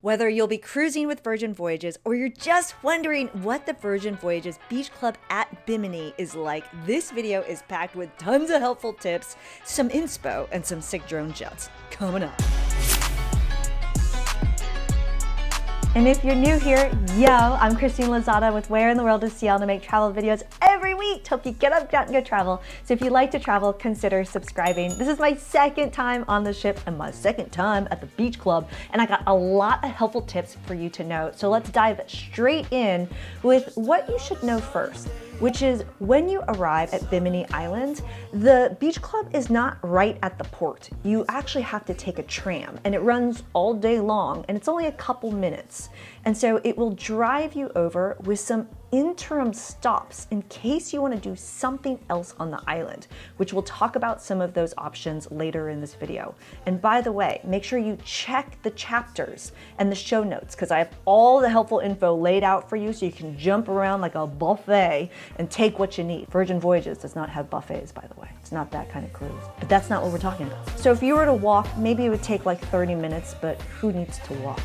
Whether you'll be cruising with Virgin Voyages or you're just wondering what the Virgin Voyages Beach Club at Bimini is like, this video is packed with tons of helpful tips, some inspo, and some sick drone shots. Coming up. And if you're new here, yo, I'm Christine Lozada with Where in the World is Seattle to make travel videos every week to help you get up, get out, and go travel. So if you like to travel, consider subscribing. This is my second time on the ship and my second time at the beach club, and I got a lot of helpful tips for you to know. So let's dive straight in with what you should know first, which is when you arrive at Bimini Island, the beach club is not right at the port. You actually have to take a tram, and it runs all day long, and it's only a couple minutes. And so it will drive you over with some interim stops in case you want to do something else on the island, which we'll talk about some of those options later in this video. And by the way, make sure you check the chapters and the show notes, because I have all the helpful info laid out for you so you can jump around like a buffet and take what you need. Virgin Voyages does not have buffets, by the way. It's not that kind of cruise, but that's not what we're talking about. So if you were to walk, maybe it would take like 30 minutes, but who needs to walk?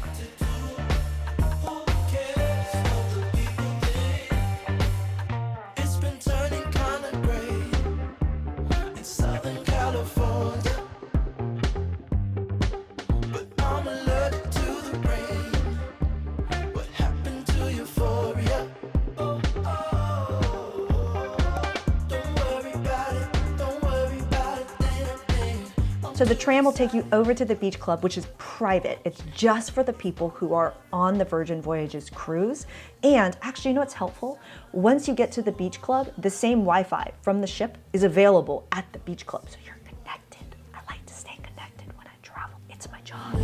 So the tram will take you over to the beach club, which is private. It's just for the people who are on the Virgin Voyages cruise. And actually, you know what's helpful? Once you get to the beach club, the same Wi-Fi from the ship is available at the beach club. So you're connected. I like to stay connected when I travel. It's my job.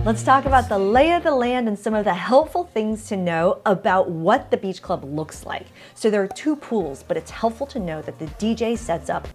Let's talk about the lay of the land and some of the helpful things to know about what the beach club looks like. So there are two pools, but it's helpful to know that the DJ sets up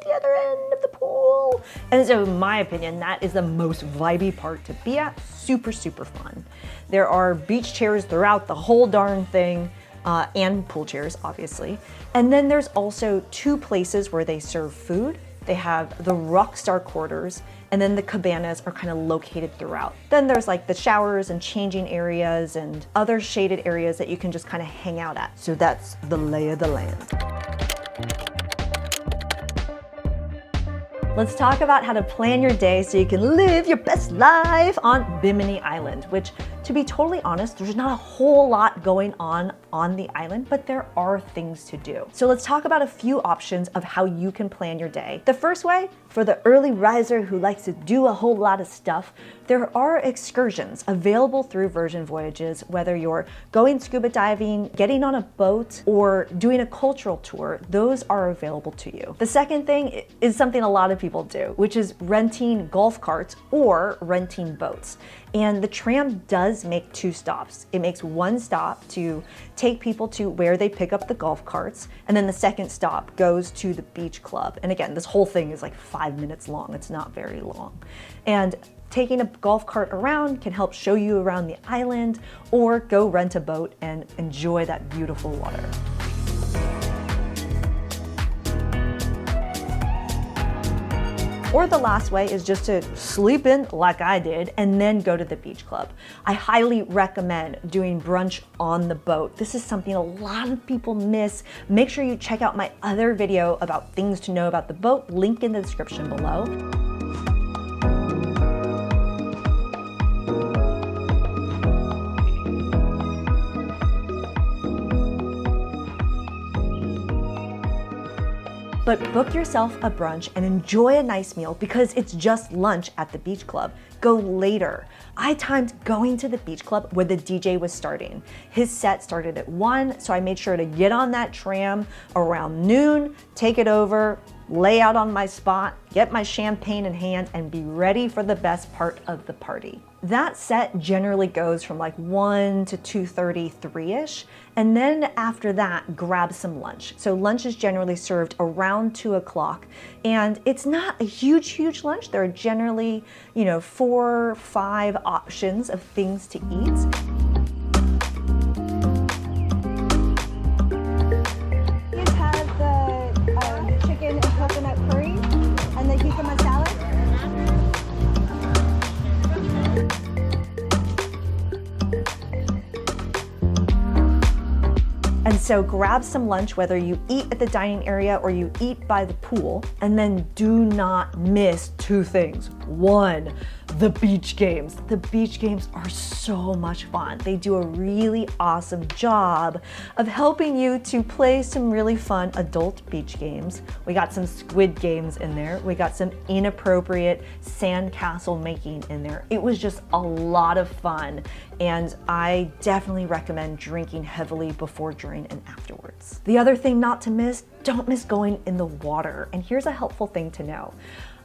the other end of the pool. And so in my opinion, that is the most vibey part to be at. Super, super fun. There are beach chairs throughout the whole darn thing, and pool chairs, obviously. And then there's also two places where they serve food. They have the Rockstar quarters, and then the cabanas are kind of located throughout. Then there's like the showers and changing areas and other shaded areas that you can just kind of hang out at. So that's the lay of the land. Let's talk about how to plan your day so you can live your best life on Bimini Island, which, to be totally honest, there's not a whole lot going on the island, but there are things to do. So let's talk about a few options of how you can plan your day. The first way, for the early riser who likes to do a whole lot of stuff, there are excursions available through Virgin Voyages, whether you're going scuba diving, getting on a boat, or doing a cultural tour. Those are available to you. The second thing is something a lot of people do, which is renting golf carts or renting boats. And the tram does make two stops. It makes one stop to take people to where they pick up the golf carts, and then the second stop goes to the beach club. And again, this whole thing is like 5 minutes long. It's not very long. And taking a golf cart around can help show you around the island, or go rent a boat and enjoy that beautiful water. Or the last way is just to sleep in like I did and then go to the beach club. I highly recommend doing brunch on the boat. This is something a lot of people miss. Make sure you check out my other video about things to know about the boat, link in the description below. But book yourself a brunch and enjoy a nice meal, because it's just lunch at the beach club. Go later. I timed going to the beach club where the DJ was starting. His set started at 1, so I made sure to get on that tram around noon, take it over, lay out on my spot, get my champagne in hand, and be ready for the best part of the party. That set generally goes from like 1 to 2:30, 3-ish. And then after that, grab some lunch. So lunch is generally served around 2 o'clock. And it's not a huge lunch. There are generally, 4, 5 options of things to eat. You have the chicken and coconut curry and the jicama salad. so grab some lunch, whether you eat at the dining area or you eat by the pool, and then do not miss two things. One, the beach games. The beach games are so much fun. They do a really awesome job of helping you to play some really fun adult beach games. We got some squid games in there. We got some inappropriate sandcastle making in there. It was just a lot of fun, and I definitely recommend drinking heavily before, during, and afterwards. The other thing not to miss, don't miss going in the water. And here's a helpful thing to know.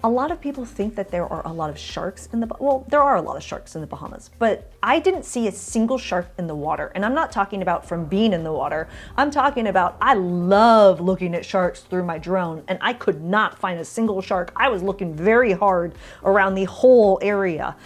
A lot of people think that there are a lot of sharks in well, there are a lot of sharks in the Bahamas, but I didn't see a single shark in the water. And I'm not talking about from being in the water. I'm talking about, I love looking at sharks through my drone, and I could not find a single shark. I was looking very hard around the whole area.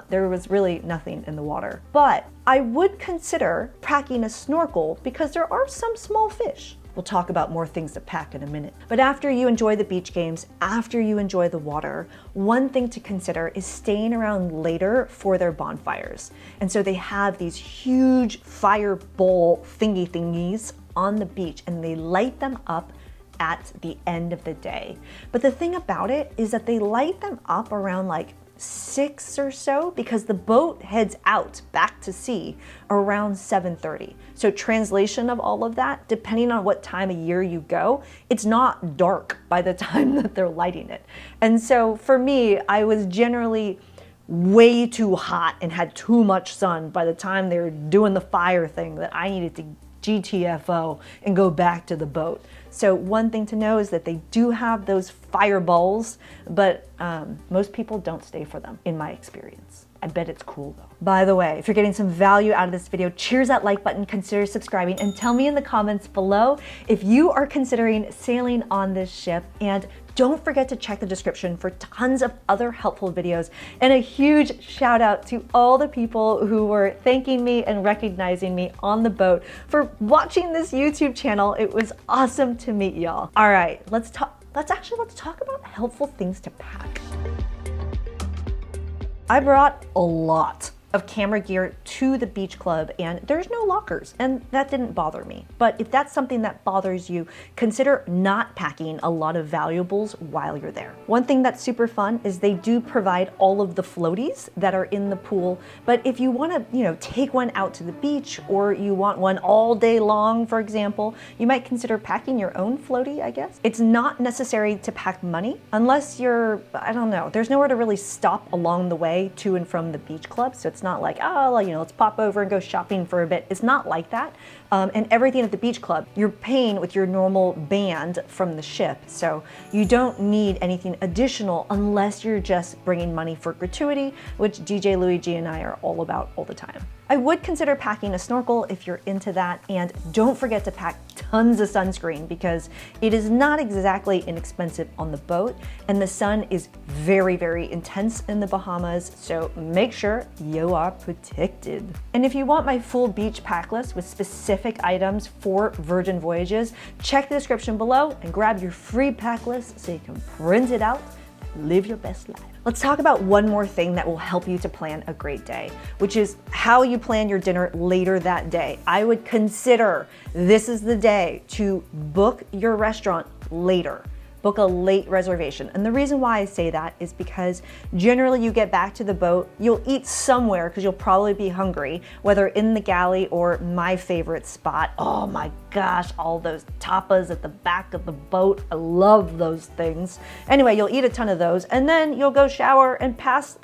There was really nothing in the water. But I would consider packing a snorkel because there are some small fish. We'll talk about more things to pack in a minute. But after you enjoy the beach games, after you enjoy the water, one thing to consider is staying around later for their bonfires. And so they have these huge fire bowl thingies on the beach, and they light them up at the end of the day. But the thing about it is that they light them up around like 6 or so, because the boat heads out back to sea around 7:30. So translation of all of that, depending on what time of year you go, it's not dark by the time that they're lighting it. And so for me, I was generally way too hot and had too much sun by the time they were doing the fire thing that I needed to GTFO and go back to the boat. So one thing to know is that they do have those fireballs, but most people don't stay for them, in my experience. I bet it's cool though. By the way, if you're getting some value out of this video, cheers that like button, consider subscribing, and tell me in the comments below if you are considering sailing on this ship. And don't forget to check the description for tons of other helpful videos. And a huge shout out to all the people who were thanking me and recognizing me on the boat for watching this YouTube channel. It was awesome to meet y'all. All right, let's talk about helpful things to pack. I brought a lot of camera gear to the beach club, and there's no lockers, and that didn't bother me. But if that's something that bothers you, consider not packing a lot of valuables while you're there. One thing that's super fun is they do provide all of the floaties that are in the pool, but if you want to, take one out to the beach, or you want one all day long, for example, you might consider packing your own floaty, I guess. It's not necessary to pack money unless you're, I don't know, there's nowhere to really stop along the way to and from the beach club, so it's not like, let's pop over and go shopping for a bit. It's not like that. And everything at the beach club, you're paying with your normal band from the ship. So you don't need anything additional unless you're just bringing money for gratuity, which DJ Luigi and I are all about all the time. I would consider packing a snorkel if you're into that, and don't forget to pack tons of sunscreen because it is not exactly inexpensive on the boat, and the sun is very, very intense in the Bahamas, so make sure you are protected. And if you want my full beach pack list with specific items for Virgin Voyages, check the description below and grab your free pack list so you can print it out and live your best life. Let's talk about one more thing that will help you to plan a great day, which is how you plan your dinner later that day. I would consider this is the day to book your restaurant later. Book a late reservation. And the reason why I say that is because generally you get back to the boat, you'll eat somewhere because you'll probably be hungry, whether in the galley or my favorite spot. Oh my gosh, all those tapas at the back of the boat. I love those things. Anyway, you'll eat a ton of those, and then you'll go shower and pass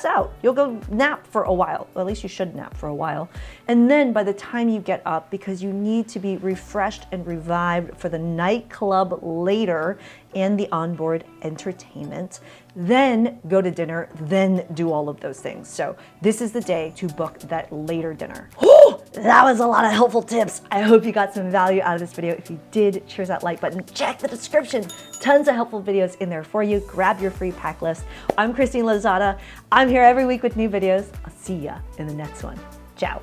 out. You'll go nap for a while. Well, at least you should nap for a while. And then by the time you get up, because you need to be refreshed and revived for the nightclub later and the onboard entertainment, then go to dinner, then do all of those things. So this is the day to book that later dinner. Oh, that was a lot of helpful tips. I hope you got some value out of this video. If you did, cheers that like button. Check the description. Tons of helpful videos in there for you. Grab your free pack list. I'm Christine Lozada. I'm here every week with new videos. I'll see ya in the next one. Ciao.